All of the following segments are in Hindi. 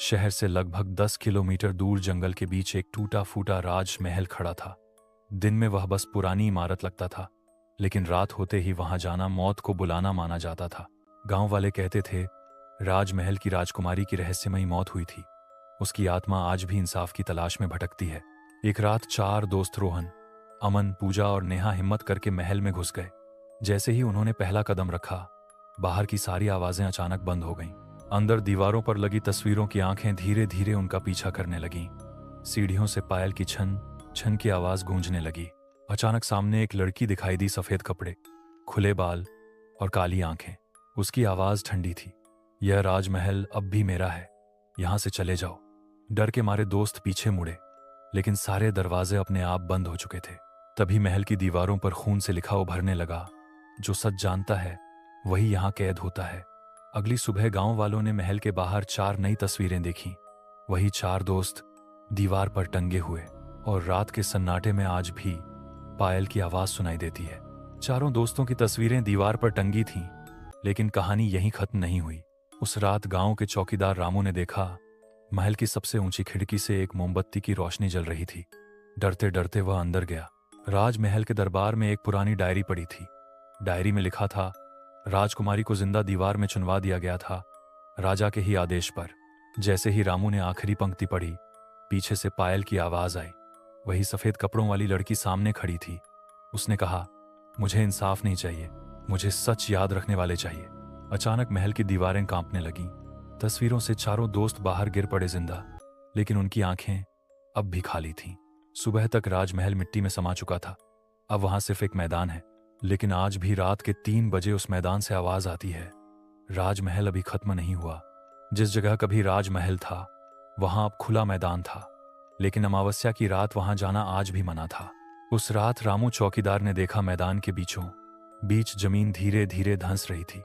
शहर से लगभग 10 किलोमीटर दूर जंगल के बीच एक टूटा फूटा राजमहल खड़ा था। दिन में वह बस पुरानी इमारत लगता था, लेकिन रात होते ही वहां जाना मौत को बुलाना माना जाता था। गांव वाले कहते थे, राजमहल की राजकुमारी की रहस्यमयी मौत हुई थी। उसकी आत्मा आज भी इंसाफ की तलाश में भटकती है। एक रात 4 दोस्त रोहन, अमन, पूजा और नेहा हिम्मत करके महल में घुस गए। जैसे ही उन्होंने पहला कदम रखा, बाहर की सारी आवाजें अचानक बंद हो गईं। अंदर दीवारों पर लगी तस्वीरों की आंखें धीरे धीरे उनका पीछा करने लगीं। सीढ़ियों से पायल की छन छन की आवाज गूंजने लगी। अचानक सामने एक लड़की दिखाई दी, सफेद कपड़े, खुले बाल और काली आंखें। उसकी आवाज ठंडी थी, यह राजमहल अब भी मेरा है, यहां से चले जाओ। डर के मारे दोस्त पीछे मुड़े, लेकिन सारे दरवाजे अपने आप बंद हो चुके थे। तभी महल की दीवारों पर खून से लिखा उभरने लगा, जो सच जानता है वही यहां कैद होता है। अगली सुबह गांव वालों ने महल के बाहर 4 नई तस्वीरें देखीं। वही 4 दोस्त दीवार पर टंगे हुए, और रात के सन्नाटे में आज भी पायल की आवाज सुनाई देती है। चारों दोस्तों की तस्वीरें दीवार पर टंगी थीं, लेकिन कहानी यहीं खत्म नहीं हुई। उस रात गांव के चौकीदार रामू ने देखा, महल की सबसे ऊंची खिड़की से एक मोमबत्ती की रोशनी जल रही थी। डरते डरते वह अंदर गया। राजमहल के दरबार में एक पुरानी डायरी पड़ी थी। डायरी में लिखा था, राजकुमारी को जिंदा दीवार में चुनवा दिया गया था, राजा के ही आदेश पर। जैसे ही रामू ने आखिरी पंक्ति पढ़ी, पीछे से पायल की आवाज आई। वही सफेद कपड़ों वाली लड़की सामने खड़ी थी। उसने कहा, मुझे इंसाफ नहीं चाहिए, मुझे सच याद रखने वाले चाहिए। अचानक महल की दीवारें कांपने लगीं। तस्वीरों से चारों दोस्त बाहर गिर पड़े जिंदा, लेकिन उनकी आंखें अब भी खाली थीं। सुबह तक राजमहल मिट्टी में समा चुका था। अब वहां सिर्फ एक मैदान है, लेकिन आज भी रात के 3 बजे उस मैदान से आवाज आती है, राजमहल अभी खत्म नहीं हुआ। जिस जगह कभी राजमहल था, वहां अब खुला मैदान था, लेकिन अमावस्या की रात वहां जाना आज भी मना था। उस रात रामू चौकीदार ने देखा, मैदान के बीचों बीच जमीन धीरे धीरे धंस रही थी।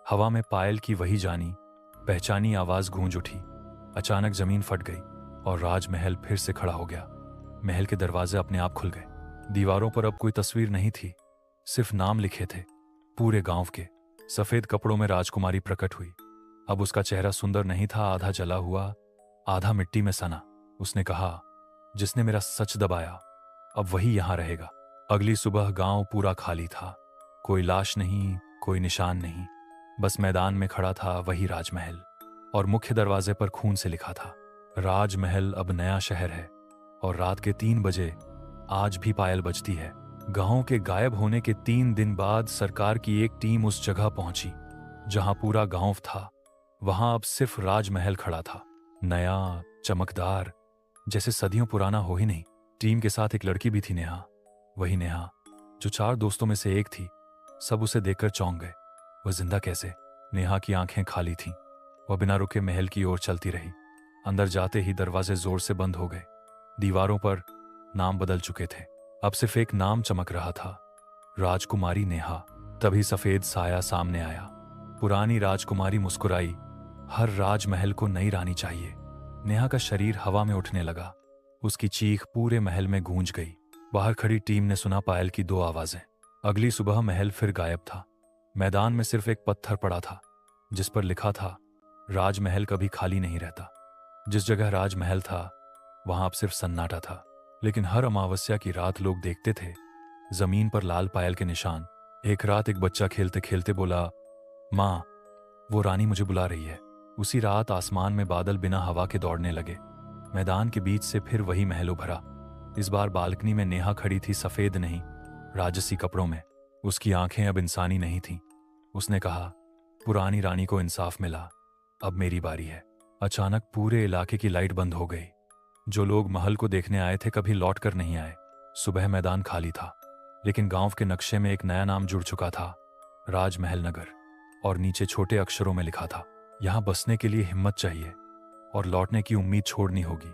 हवा में पायल की वही जानी पहचानी आवाज गूंज उठी। अचानक जमीन फट गई और राजमहल फिर से खड़ा हो गया। महल के दरवाजे अपने आप खुल गए। दीवारों पर अब कोई तस्वीर नहीं थी, सिर्फ नाम लिखे थे पूरे गांव के। सफेद कपड़ों में राजकुमारी प्रकट हुई। अब उसका चेहरा सुंदर नहीं था, आधा जला हुआ, आधा मिट्टी में सना। उसने कहा, जिसने मेरा सच दबाया, अब वही यहां रहेगा। अगली सुबह गांव पूरा खाली था। कोई लाश नहीं, कोई निशान नहीं, बस मैदान में खड़ा था वही राजमहल, और मुख्य दरवाजे पर खून से लिखा था, राजमहल अब नया शहर है। और रात के 3 बजे आज भी पायल बजती है। गांव के गायब होने के 3 दिन बाद सरकार की एक टीम उस जगह पहुंची जहां पूरा गांव था। वहां अब सिर्फ राजमहल खड़ा था, नया, चमकदार, जैसे सदियों पुराना हो ही नहीं। टीम के साथ एक लड़की भी थी, नेहा। वही नेहा जो 4 दोस्तों में से एक थी। सब उसे देखकर चौंक गए। वह जिंदा कैसे? नेहा की आंखें खाली थीं। वह बिना रुके महल की ओर चलती रही। अंदर जाते ही दरवाजे जोर से बंद हो गए। दीवारों पर नाम बदल चुके थे, अब सिर्फ एक नाम चमक रहा था, राजकुमारी नेहा। तभी सफेद साया सामने आया। पुरानी राजकुमारी मुस्कुराई, हर राजमहल को नई रानी चाहिए। नेहा का शरीर हवा में उठने लगा। उसकी चीख पूरे महल में गूंज गई। बाहर खड़ी टीम ने सुना पायल की 2 आवाजें। अगली सुबह महल फिर गायब था। मैदान में सिर्फ एक पत्थर पड़ा था, जिस पर लिखा था, राजमहल कभी खाली नहीं रहता। जिस जगह राजमहल था, वहां अब सिर्फ सन्नाटा था। लेकिन हर अमावस्या की रात लोग देखते थे जमीन पर लाल पायल के निशान। एक रात एक बच्चा खेलते खेलते बोला, माँ, वो रानी मुझे बुला रही है। उसी रात आसमान में बादल बिना हवा के दौड़ने लगे। मैदान के बीच से फिर वही महल उभरा। इस बार बालकनी में नेहा खड़ी थी, सफेद नहीं, राजसी कपड़ों में। उसकी आंखें अब इंसानी नहीं थीं। उसने कहा, पुरानी रानी को इंसाफ मिला, अब मेरी बारी है। अचानक पूरे इलाके की लाइट बंद हो गई। जो लोग महल को देखने आए थे कभी लौट कर नहीं आए। सुबह मैदान खाली था, लेकिन गांव के नक्शे में एक नया नाम जुड़ चुका था, राजमहल नगर। और नीचे छोटे अक्षरों में लिखा था, यहां बसने के लिए हिम्मत चाहिए और लौटने की उम्मीद छोड़नी होगी।